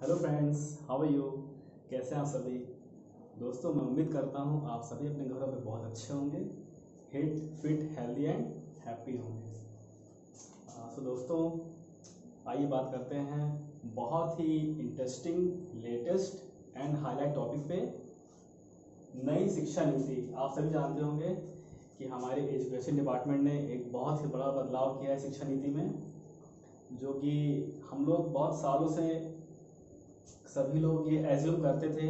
Hello friends, how are you. कैसे हैं आप सभी दोस्तों। मैं उम्मीद करता हूँ आप सभी अपने घरों में बहुत अच्छे होंगे, hit fit healthy and happy होंगे। सो दोस्तों, आइए बात करते हैं बहुत ही interesting, latest and highlight topic पे, नई शिक्षा नीति। आप सभी जानते होंगे कि हमारे एजुकेशन डिपार्टमेंट ने एक बहुत ही बड़ा बदलाव किया है शिक्षा नीति में, जो कि हम लोग बहुत सालों से सभी लोग ये एज्यूम करते थे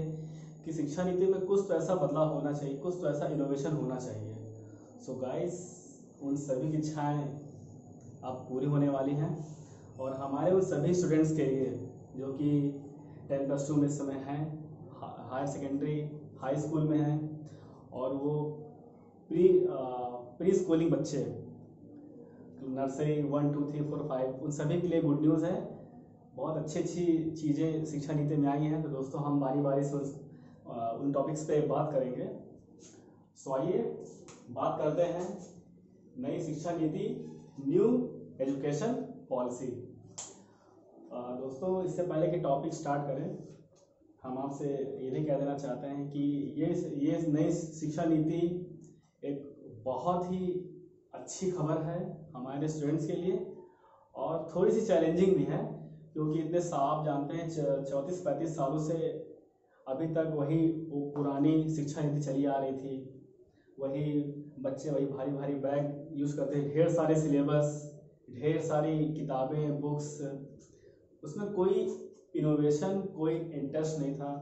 कि शिक्षा नीति में कुछ तो ऐसा बदलाव होना चाहिए, कुछ तो ऐसा इनोवेशन होना चाहिए। सो गाइस, उन सभी की इच्छाएं अब पूरी होने वाली हैं और हमारे उन सभी स्टूडेंट्स के लिए जो कि 10+2 में इस समय हैं, हायर सेकेंडरी हाई स्कूल में हैं, और वो प्री स्कूलिंग बच्चे, नर्सरी 1 2 3 4 5, उन सभी के लिए गुड न्यूज़ है। बहुत अच्छी अच्छी चीज़ें शिक्षा नीति में आई हैं। तो दोस्तों, हम बारी बारी से उन टॉपिक्स पे बात करेंगे। सो आइए बात करते हैं नई शिक्षा नीति, न्यू एजुकेशन पॉलिसी। दोस्तों, इससे पहले कि टॉपिक स्टार्ट करें, हम आपसे ये भी कह देना चाहते हैं कि ये नई शिक्षा नीति एक बहुत ही अच्छी खबर है हमारे स्टूडेंट्स के लिए, और थोड़ी सी चैलेंजिंग भी है, क्योंकि इतने आप जानते हैं 34-35 सालों से अभी तक वही वो पुरानी शिक्षा नीति चली आ रही थी। वही बच्चे वही भारी भारी बैग यूज़ करते थे, ढेर सारे सिलेबस, ढेर सारी किताबें, बुक्स, उसमें कोई इनोवेशन, कोई इंटरेस्ट नहीं था।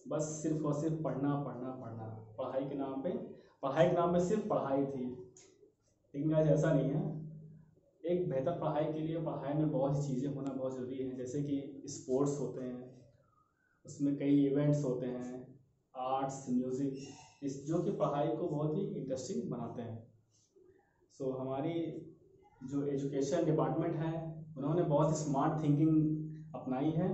बस सिर्फ और सिर्फ पढ़ना पढ़ना पढ़ना, पढ़ाई के नाम पे सिर्फ पढ़ाई थी। लेकिन आज ऐसा नहीं है। एक बेहतर पढ़ाई के लिए पढ़ाई में बहुत सी चीज़ें होना बहुत ज़रूरी है, जैसे कि स्पोर्ट्स होते हैं, उसमें कई इवेंट्स होते हैं, आर्ट्स, म्यूज़िक, इस जो कि पढ़ाई को बहुत ही इंटरेस्टिंग बनाते हैं। सो हमारी जो एजुकेशन डिपार्टमेंट है, उन्होंने बहुत ही स्मार्ट थिंकिंग अपनाई है।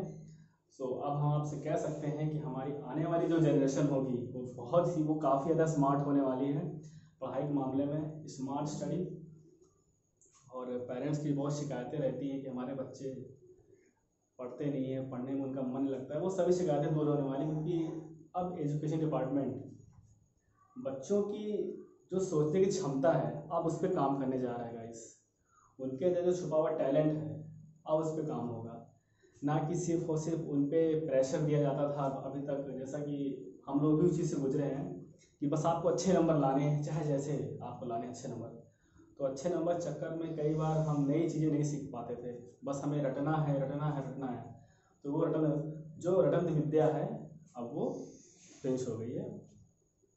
सो अब हम आपसे कह सकते हैं कि हमारी आने वाली जो जनरेशन होगी वो काफ़ी ज़्यादा स्मार्ट होने वाली है पढ़ाई के मामले में। स्मार्ट स्टडी, और पेरेंट्स की बहुत शिकायतें रहती हैं कि हमारे बच्चे पढ़ते नहीं हैं, पढ़ने में उनका मन लगता है, वो सभी शिकायतें दूर होने वाली, क्योंकि अब एजुकेशन डिपार्टमेंट बच्चों की जो सोचने की क्षमता है अब उस पर काम करने जा रहा है गाइस। उनके अंदर जो छुपा हुआ टैलेंट है अब उस पर काम होगा, ना कि सिर्फ और सिर्फ उन पर प्रेशर दिया जाता था अभी तक। जैसा कि हम लोग भी उस चीज़ से गुजरे हैं कि बस आपको अच्छे नंबर लाने हैं, चाहे जैसे आपको लाने अच्छे नंबर। तो अच्छे नंबर चक्कर में कई बार हम नई चीज़ें नहीं सीख पाते थे, बस हमें रटना है रटना है रटना है। तो वो रटन विद्या है, अब वो फिनिश हो गई है,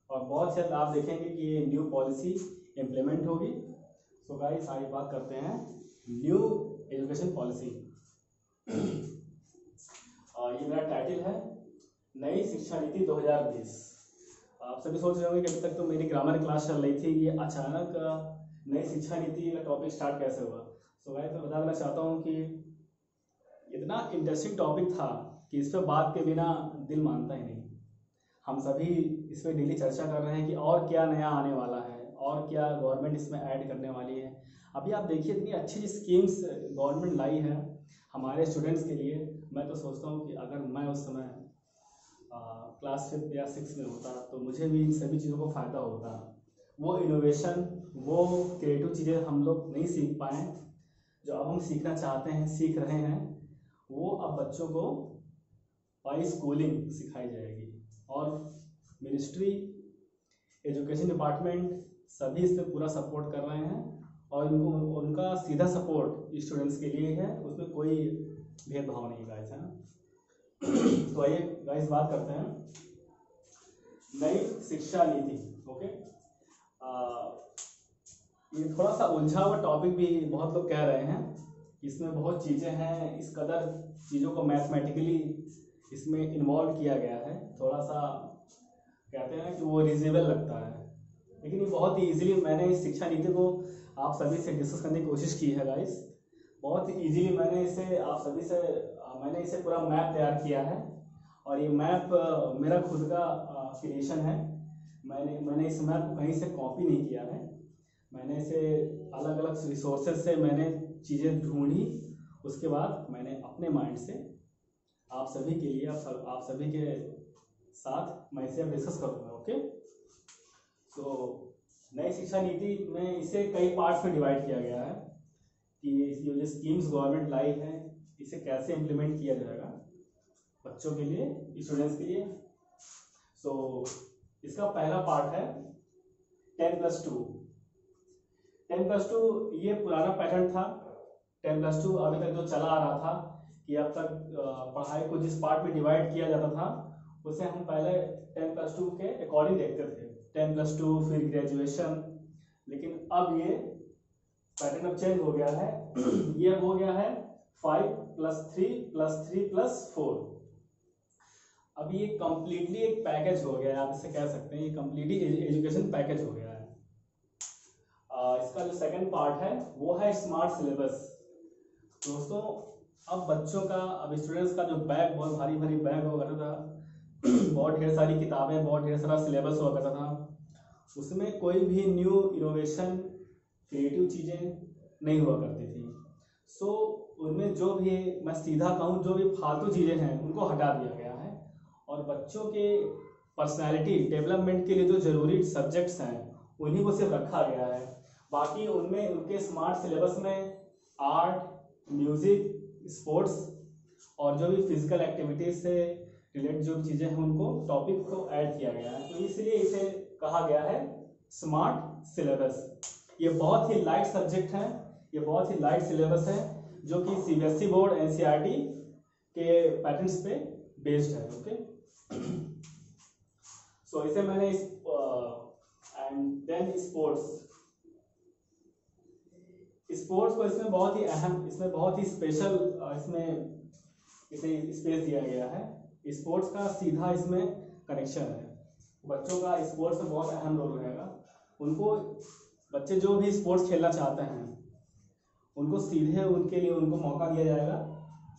और बहुत जल्द आप देखेंगे कि ये न्यू पॉलिसी इम्प्लीमेंट होगी। सो गाइस, आइए बात करते हैं न्यू एजुकेशन पॉलिसी। ये मेरा टाइटल है, नई शिक्षा नीति 2020। आप सभी सोच रहे होंगे कि अभी तक तो मेरी ग्रामर क्लास चल रही थी, ये अचानक नई शिक्षा नीति का टॉपिक स्टार्ट कैसे हुआ। सो गाइस, मैं बता देना चाहता हूँ कि इतना इंटरेस्टिंग टॉपिक था कि इस पर बात के बिना दिल मानता ही नहीं। हम सभी इस पर डेली चर्चा कर रहे हैं कि और क्या नया आने वाला है, और क्या गवर्नमेंट इसमें ऐड करने वाली है। अभी आप देखिए, इतनी अच्छी स्कीम्स गवर्नमेंट लाई है हमारे स्टूडेंट्स के लिए। मैं तो सोचता हूँ कि अगर मैं उस समय क्लास 5 या 6 में होता तो मुझे भी इन सभी चीज़ों को फ़ायदा होता। वो इनोवेशन, वो क्रिएटिव चीज़ें हम लोग नहीं सीख पाए, जो अब हम सीखना चाहते हैं, सीख रहे हैं, वो अब बच्चों को बाई स्कूलिंग सिखाई जाएगी। और मिनिस्ट्री, एजुकेशन डिपार्टमेंट सभी इस पर पूरा सपोर्ट कर रहे हैं, और उनका सीधा सपोर्ट स्टूडेंट्स के लिए है, उसमें कोई भेदभाव नहीं गाइस, है ना। तो आइए गाइस, बात करते हैं नई शिक्षा नीति। ओके, ये थोड़ा सा उलझा हुआ टॉपिक भी बहुत लोग कह रहे हैं, इसमें बहुत चीज़ें हैं, इस कदर चीज़ों को मैथमेटिकली इसमें इन्वॉल्व किया गया है। थोड़ा सा कहते हैं कि वो रिजनेबल लगता है, लेकिन ये बहुत ही ईजिली, मैंने इस शिक्षा नीति को आप सभी से डिस्कस करने की कोशिश की है गाइस। बहुत ही ईजिली मैंने इसे पूरा मैप तैयार किया है, और ये मैप मेरा खुद का क्रिएशन है। मैंने इस मैप को कहीं से कॉपी नहीं किया है, मैंने इसे अलग अलग रिसोर्सेज से मैंने चीज़ें ढूंढी, उसके बाद मैंने अपने माइंड से आप सभी के लिए, आप सभी के साथ मैं इसे अब डिस्कस करूँगा। ओके, तो नई शिक्षा नीति में इसे कई पार्ट्स में डिवाइड किया गया है कि ये जो स्कीम्स गवर्नमेंट लाई है इसे कैसे इम्प्लीमेंट किया जाएगा बच्चों के लिए, स्टूडेंट्स के लिए। सो इसका पहला पार्ट है 10+2। 10+2 ये पुराना पैटर्न था। 10+2 अभी तक जो चला आ रहा था कि अब तक पढ़ाई को जिस पार्ट में डिवाइड किया जाता था उसे हम पहले 10+2 के अकॉर्डिंग देखते थे, 10+2 फिर ग्रेजुएशन। लेकिन अब ये पैटर्न अब चेंज हो गया है। ये अब हो गया है 5+3+3+4। अब ये कंप्लीटली एक पैकेज हो गया है, आप इसे कह सकते हैं ये कंप्लीटली एजुकेशन पैकेज हो गया है। इसका जो सेकंड पार्ट है वो है स्मार्ट सिलेबस। दोस्तों अब बच्चों का, अब स्टूडेंट्स का जो बैग, बहुत भारी भारी बैग हुआ करता था, बहुत ढेर सारी किताबें, बहुत ढेर सारा सिलेबस हुआ करता था, उसमें कोई भी न्यू इनोवेशन, क्रिएटिव चीज़ें नहीं हुआ करती थी। सो उनमें जो भी, मैं सीधा कहूँ, जो भी फालतू चीज़ें हैं उनको हटा दिया गया है और बच्चों के पर्सनैलिटी डेवलपमेंट के लिए जो ज़रूरी सब्जेक्ट्स हैं उन्हीं को सिर्फ रखा गया है। बाकी उनमें, उनके स्मार्ट सिलेबस में आर्ट, म्यूज़िक, स्पोर्ट्स और जो भी फिजिकल एक्टिविटीज से रिलेटेड जो चीज़ें हैं उनको, टॉपिक को ऐड किया गया है। तो इसलिए इसे कहा गया है स्मार्ट सिलेबस। ये बहुत ही लाइट सब्जेक्ट है, ये बहुत ही लाइट सिलेबस है जो कि सीबीएसई बोर्ड, एनसीईआरटी के पैटर्न्स पे बेस्ड है। ओके, सो इसे मैंने एंड देन स्पोर्ट्स को इसमें बहुत ही अहम, इसमें बहुत ही स्पेशल, इसमें इसे स्पेस दिया गया है। स्पोर्ट्स का सीधा इसमें कनेक्शन है, बच्चों का स्पोर्ट्स में बहुत अहम रोल रहेगा। उनको, बच्चे जो भी स्पोर्ट्स खेलना चाहते हैं उनको सीधे उनके लिए उनको मौका दिया जाएगा,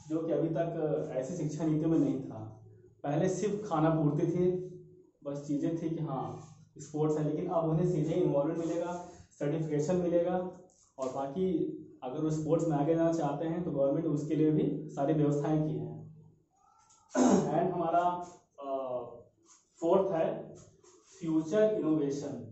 जो कि अभी तक ऐसी शिक्षा नीति में नहीं था। पहले सिर्फ खाना पूर्ति थी, बस चीज़ें थी कि हाँ स्पोर्ट्स है, लेकिन अब उन्हें सीधे इन्वॉल्वमेंट मिलेगा, सर्टिफिकेशन मिलेगा और बाकी अगर वो स्पोर्ट्स में आगे जाना चाहते हैं तो गवर्नमेंट उसके लिए भी सारी व्यवस्थाएं की हैं। एंड हमारा फोर्थ है फ्यूचर इनोवेशन।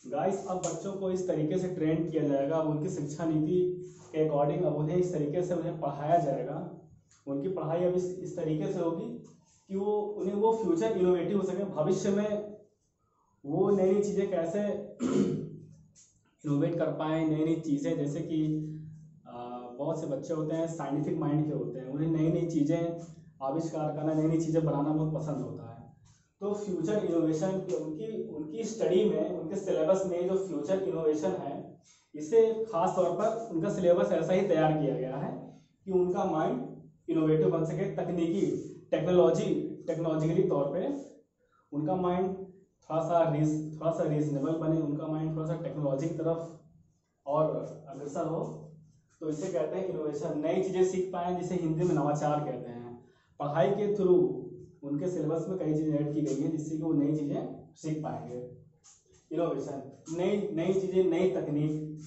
गाइस अब बच्चों को इस तरीके से ट्रेन किया जाएगा, उनकी शिक्षा नीति के अकॉर्डिंग अब उन्हें इस तरीके से उन्हें पढ़ाया जाएगा। उनकी पढ़ाई अब इस तरीके से होगी कि वो फ्यूचर इनोवेटिव हो सके। भविष्य में वो नई नई चीज़ें कैसे इनोवेट कर पाएँ, नई नई चीज़ें, जैसे कि बहुत से बच्चे होते हैं साइंटिफिक माइंड के होते हैं, उन्हें नई नई चीज़ें आविष्कार करना, नई नई चीज़ें बनाना बहुत पसंद होता है। तो फ्यूचर इनोवेशन उनकी स्टडी में, उनके सिलेबस में जो फ्यूचर इनोवेशन है, इसे खास तौर पर उनका सिलेबस ऐसा ही तैयार किया गया है कि उनका माइंड इनोवेटिव बन सके, टेक्नोलॉजिकली तौर पे उनका माइंड थोड़ा सा रीजनेबल बने, उनका माइंड थोड़ा सा टेक्नोलॉजी की तरफ और अग्रसर हो। तो इसे कहते हैं इनोवेशन। नई चीज़ें सीख पाएँ, जिसे हिंदी में नवाचार कहते हैं। पढ़ाई के थ्रू उनके सिलेबस में कई चीज़ें ऐड की गई हैं जिससे कि वो नई चीज़ें सीख पाएंगे। इनोवेशन, नई चीज़ें, नई तकनीक,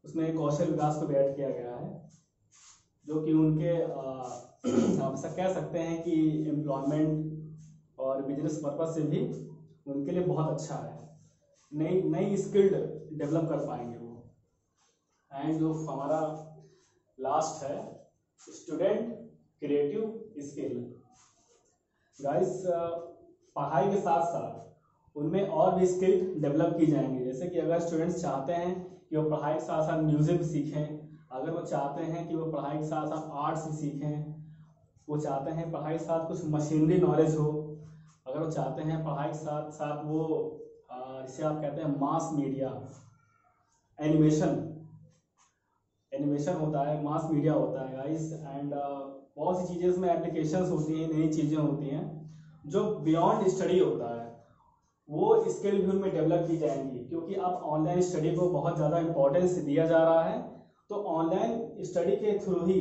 उसमें कौशल विकास को भी ऐड किया गया है, जो कि उनके आप ऐसा कह सकते हैं कि एम्प्लॉयमेंट और बिजनेस पर्पज से भी उनके लिए बहुत अच्छा है। नई स्किल्ड डेवलप कर पाएंगे वो। एंड जो हमारा लास्ट है स्टूडेंट क्रिएटिव स्किल। गाइस पढ़ाई के साथ साथ उनमें और भी स्किल डेवलप की जाएंगी। जैसे कि अगर स्टूडेंट्स चाहते हैं कि वो पढ़ाई के साथ साथ म्यूजिक सीखें, अगर वो चाहते हैं कि वो पढ़ाई के साथ साथ आर्ट्स भी सीखें, वो चाहते हैं पढ़ाई के साथ कुछ मशीनरी नॉलेज हो, अगर वो चाहते हैं पढ़ाई के साथ साथ वो जिसे आप कहते हैं मास मीडिया, एनिमेशन होता है, मास मीडिया होता है गाइस। एंड बहुत सी चीज़ें इसमें एप्लीकेशंस होती हैं, नई चीज़ें होती हैं जो बियॉन्ड स्टडी होता है, वो स्किल भी उनमें डेवलप की जाएंगी। क्योंकि अब ऑनलाइन स्टडी को बहुत ज़्यादा इंपॉर्टेंस दिया जा रहा है, तो ऑनलाइन स्टडी के थ्रू ही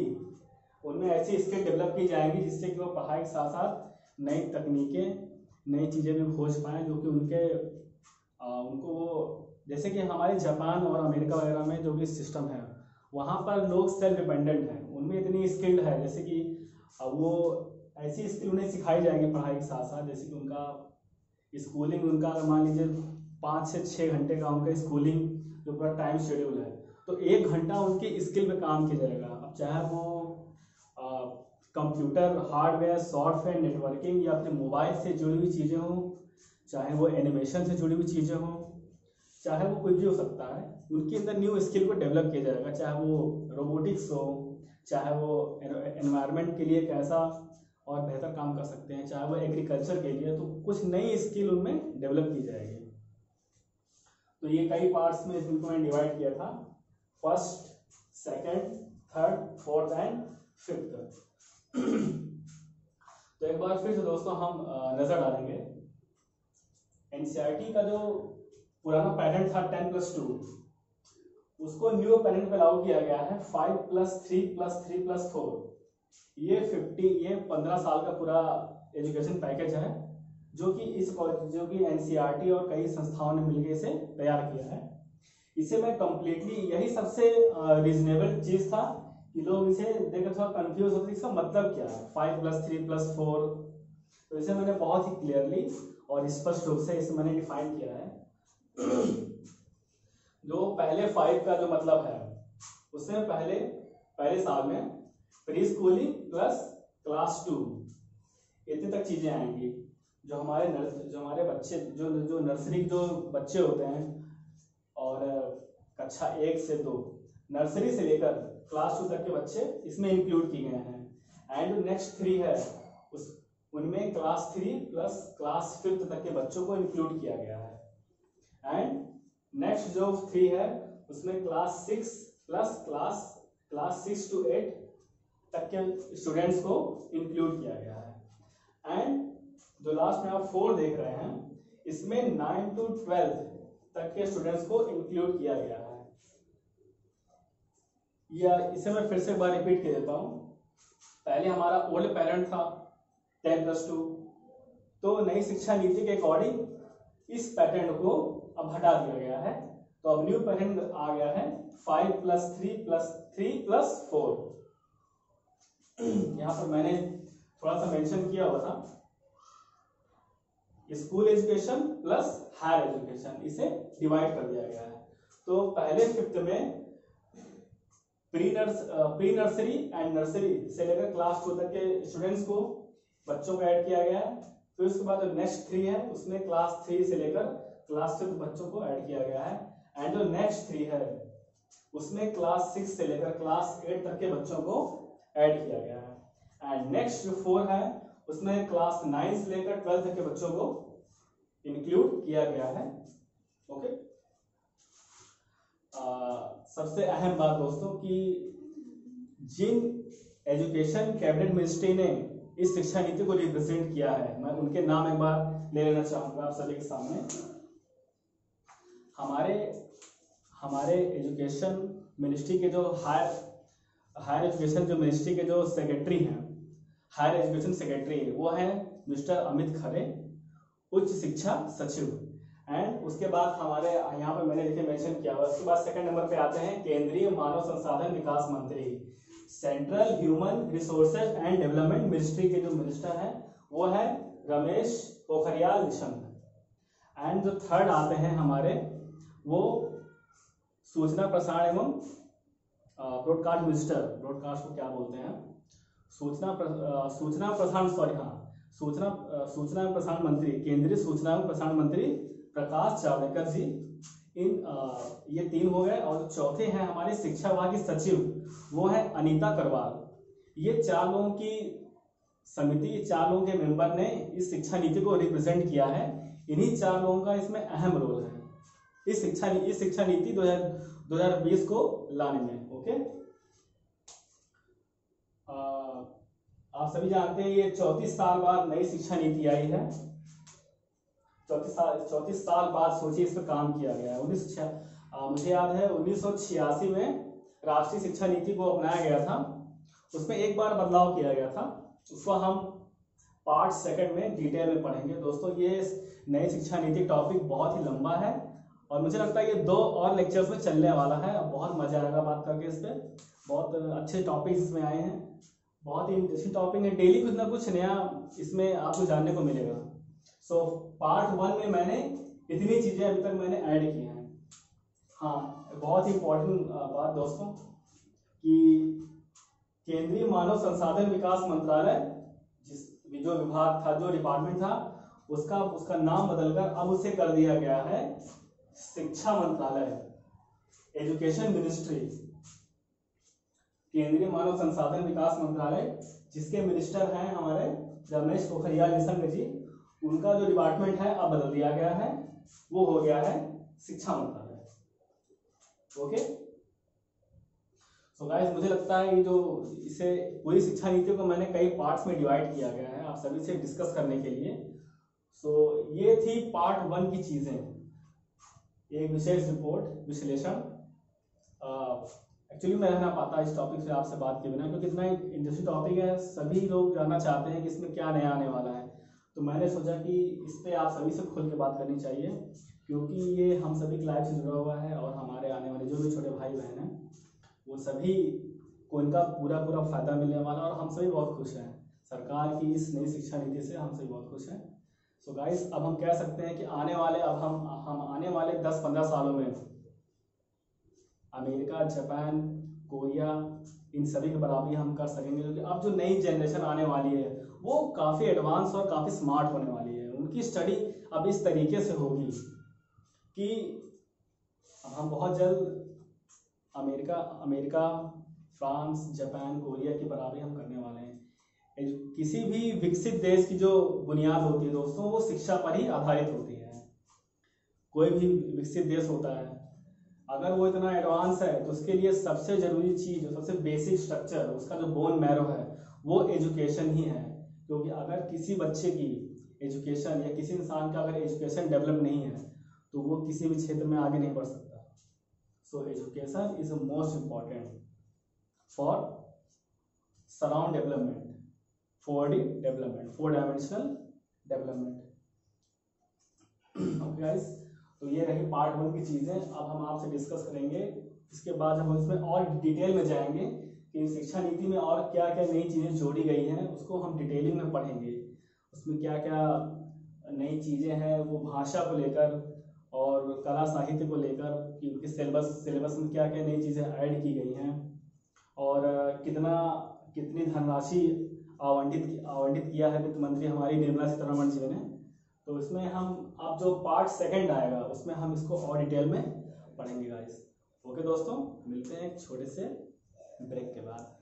उनमें ऐसी स्किल डेवलप की जाएंगी जिससे कि वो पढ़ाई के साथ साथ नई तकनीकें, नई चीज़ें भी खोज पाएँ, जो कि उनको वो, जैसे कि हमारे जापान और अमेरिका वगैरह में जो भी सिस्टम है, वहाँ पर लोग सेल्फ डिपेंडेंट हैं, उनमें इतनी स्किल्ड है। जैसे कि अब वो ऐसी स्किल उन्हें सिखाई जाएगी पढ़ाई के साथ साथ, जैसे कि उनका स्कूलिंग, उनका अगर मान लीजिए 5 से 6 घंटे का उनका स्कूलिंग जो पूरा टाइम शेड्यूल है, तो 1 घंटा उनकी स्किल पे काम किया जाएगा। अब चाहे वो कंप्यूटर हार्डवेयर सॉफ्टवेयर नेटवर्किंग या अपने मोबाइल से जुड़ी हुई चीज़ें हों, चाहे वो एनिमेशन से जुड़ी हुई चीज़ें हों, चाहे वो कुछ भी हो सकता है, उनके अंदर न्यू स्किल को डेवलप किया जाएगा। चाहे वो रोबोटिक्स हो, चाहे वो एनवायरनमेंट के लिए कैसा और बेहतर काम कर सकते हैं, चाहे वो एग्रीकल्चर के लिए, तो कुछ नई स्किल उनमें डेवलप की जाएगी। तो ये कई पार्ट्स में इनको मैंने डिवाइड किया था, first, second, third, fourth and fifth. तो एक बार फिर से दोस्तों हम नजर डालेंगे एनसीईआरटी का जो पुराना पैटर्न था 10+2, उसको न्यू पैटर्न पे लागू किया गया है 5+3+3+4। ये 15 साल का पूरा एजुकेशन पैकेज है, जो कि एनसीईआरटी और कई संस्थाओं ने मिलकर इसे तैयार किया है। इसे मैं कंप्लीटली, यही सबसे रीजनेबल चीज था कि लोग इसे देखकर थोड़ा कंफ्यूज होते, इसका मतलब क्या है 5+3+4। तो इसे मैंने बहुत ही क्लियरली और स्पष्ट रूप से इसे मैंने डिफाइन किया है। जो पहले 5 का जो मतलब है, उसमें पहले साल में प्री स्कूलिंग प्लस क्लास 2 इतने तक चीजें आएंगी। जो हमारे बच्चे जो नर्सरी जो बच्चे होते हैं और कक्षा 1 से 2, नर्सरी से लेकर क्लास 2 तक के बच्चे इसमें इंक्लूड किए गए हैं। एंड जो नेक्स्ट 3 है उनमें क्लास 3 प्लस क्लास 5 तक के बच्चों को इंक्लूड किया गया है। एंड नेक्स्ट जो 3 है उसमें क्लास 6 प्लस क्लास 6 to 8 तक के स्टूडेंट्स को इंक्लूड किया गया है। एंड जो लास्ट में आप 4 देख रहे हैं, इसमें 9 to 12 तक के स्टूडेंट्स को इंक्लूड किया गया है। या इसे मैं फिर से एक बार रिपीट कर देता हूं। पहले हमारा ओल्ड पैटर्न था 10+2, तो नई शिक्षा नीति के अकॉर्डिंग इस पैटर्न को अब हटा दिया गया है। तो अब न्यू पैटर्न आ गया है 5+3+3+4। यहां पर मैंने थोड़ा सा मेंशन किया हुआ था, school education plus higher education, इसे डिवाइड कर दिया गया है। तो पहले 5th में प्री नर्सरी एंड नर्सरी से लेकर क्लास 2 तक के स्टूडेंट्स को, बच्चों को ऐड किया गया है। फिर उसके बाद जो नेक्स्ट 3 है उसमें क्लास 3 से लेकर क्लास 5 बच्चों को ऐड किया गया है। एंड जो नेक्स्ट 3 है उसमें क्लास 6 से लेकर क्लास 8 तक के बच्चों को ऐड किया गया है। एंड नेक्स्ट जो 4 है उसमें क्लास 9 से लेकर 12 तक के बच्चों को इंक्लूड किया गया है। ओके, सबसे अहम बात दोस्तों कि जिन एजुकेशन कैबिनेट मिनिस्ट्री ने इस शिक्षा नीति को रिप्रेजेंट किया है, मैं उनके नाम एक बार ले लेना चाहूंगा आप सभी के सामने। हमारे एजुकेशन मिनिस्ट्री के जो हायर एजुकेशन जो मिनिस्ट्री के जो सेक्रेटरी हैं, हायर एजुकेशन सेक्रेटरी, वो हैं मिस्टर अमित खरे, उच्च शिक्षा सचिव। एंड उसके बाद हमारे यहाँ पे मैंने देखिए मेंशन किया हुआ, उसके बाद सेकंड नंबर पे आते हैं केंद्रीय मानव संसाधन विकास मंत्री, central human resources and development ministry के जो मिनिस्टर हैं वो है रमेश पोखरियाल निशंक। एंड जो थर्ड आते हैं हमारे, वो सूचना प्रसारण एवं ब्रॉडकास्ट मिनिस्टर, ब्रॉडकास्ट को क्या बोलते हैं, सूचना प्रसारण मंत्री, केंद्रीय सूचना एवं प्रसारण मंत्री प्रकाश जावड़ेकर जी। ये 3 हो गए। और चौथे हैं हमारे शिक्षा विभाग की सचिव, वो है अनीता करवाल। ये 4 लोगों की समिति, 4 लोगों के मेंबर ने इस शिक्षा नीति को रिप्रेजेंट किया है। इन्हीं 4 लोगों का इसमें अहम रोल है इस शिक्षा नीति 2020 को लाने में। ओके, आप सभी जानते हैं ये 34 साल बाद नई शिक्षा नीति आई है। 34 साल बाद सोचिए इस पर काम किया गया है। मुझे याद है 1986 में राष्ट्रीय शिक्षा नीति को अपनाया गया था, उसमें एक बार बदलाव किया गया था, उसको हम पार्ट 2 में डिटेल में पढ़ेंगे। दोस्तों ये नई शिक्षा नीति टॉपिक बहुत ही लंबा है और मुझे लगता है ये 2 और लेक्चर्स में चलने वाला है। बहुत मजा आएगा बात करके इस पर, बहुत अच्छे टॉपिक्स इसमें आए हैं बहुत ही इंटरेस्टिंग टॉपिक है, डेली कुछ ना कुछ नया इसमें आपको जानने को मिलेगा। सो पार्ट 1 में मैंने इतनी चीजें अभी तक मैंने ऐड की हैं। हाँ, बहुत ही इंपॉर्टेंट बात दोस्तों कि केंद्रीय मानव संसाधन विकास मंत्रालय जिस जो विभाग था, जो डिपार्टमेंट था, उसका नाम बदलकर अब उसे कर दिया गया है शिक्षा मंत्रालय, एजुकेशन मिनिस्ट्री। केंद्रीय मानव संसाधन विकास मंत्रालय, जिसके मिनिस्टर हैं हमारे रमेश पोखरियाल निशंक जी, उनका जो डिपार्टमेंट है अब बदल दिया गया है, वो हो गया है शिक्षा मंत्रालय। ओके, सो गाइस, मुझे लगता है ये जो इसे पूरी शिक्षा नीति को मैंने कई पार्ट्स में डिवाइड किया गया है आप सभी से डिस्कस करने के लिए। सो ये थी पार्ट 1 की चीजें, एक विशेष रिपोर्ट विश्लेषण। एक्चुअली मैं रह ना पाता इस टॉपिक से आपसे बात के बिना, क्योंकि इतना इंटरेस्टिंग टॉपिक है, सभी लोग जानना चाहते हैं कि इसमें क्या नया आने वाला है। तो मैंने सोचा कि इस पे आप सभी से खुल के बात करनी चाहिए, क्योंकि ये हम सभी की लाइफ से जुड़ा हुआ है और हमारे आने वाले जो भी छोटे भाई बहन हैं वो सभी को इनका पूरा फायदा मिलने वाला, और हम सभी बहुत खुश हैं सरकार की इस नई शिक्षा नीति से, हम सभी बहुत खुश हैं। सो गाइस, अब हम कह सकते हैं कि आने वाले हम आने वाले 10-15 सालों में अमेरिका, जापान, कोरिया, इन सभी की बराबरी हम कर सकेंगे, क्योंकि अब जो नई जनरेशन आने वाली है वो काफ़ी एडवांस और काफ़ी स्मार्ट होने वाली है। उनकी स्टडी अब इस तरीके से होगी कि हम बहुत जल्द अमेरिका, फ्रांस, जापान, कोरिया की बराबरी हम करने वाले हैं। किसी भी विकसित देश की जो बुनियाद होती है दोस्तों, वो शिक्षा पर ही आधारित होती है। कोई भी विकसित देश होता है, अगर वो इतना एडवांस है तो उसके लिए सबसे जरूरी चीज, सबसे बेसिक स्ट्रक्चर, उसका जो बोन मैरो है वो एजुकेशन ही है। क्योंकि अगर किसी बच्चे की एजुकेशन या किसी इंसान का अगर एजुकेशन डेवलप नहीं है तो वो किसी भी क्षेत्र में आगे नहीं बढ़ सकता। So education is most important for surround development, 4D development, 4 dimensional development. Okay guys, तो ये रही पार्ट 1 की चीज़ें। अब हम आपसे डिस्कस करेंगे, इसके बाद हम इसमें और डिटेल में जाएंगे कि शिक्षा नीति में और क्या क्या नई चीज़ें जोड़ी गई हैं, उसको हम डिटेलिंग में पढ़ेंगे। उसमें क्या क्या नई चीज़ें हैं, वो भाषा को लेकर और कला साहित्य को लेकर कि उनके सिलेबस में क्या क्या नई चीज़ें ऐड की गई हैं, और कितनी धनराशि आवंटित किया है वित्त मंत्री हमारी निर्मला सीतारमण जी ने। तो इसमें हम अब जो पार्ट 2 आएगा उसमें हम इसको और डिटेल में पढ़ेंगे गाइस। ओके दोस्तों, मिलते हैं एक छोटे से ब्रेक के बाद।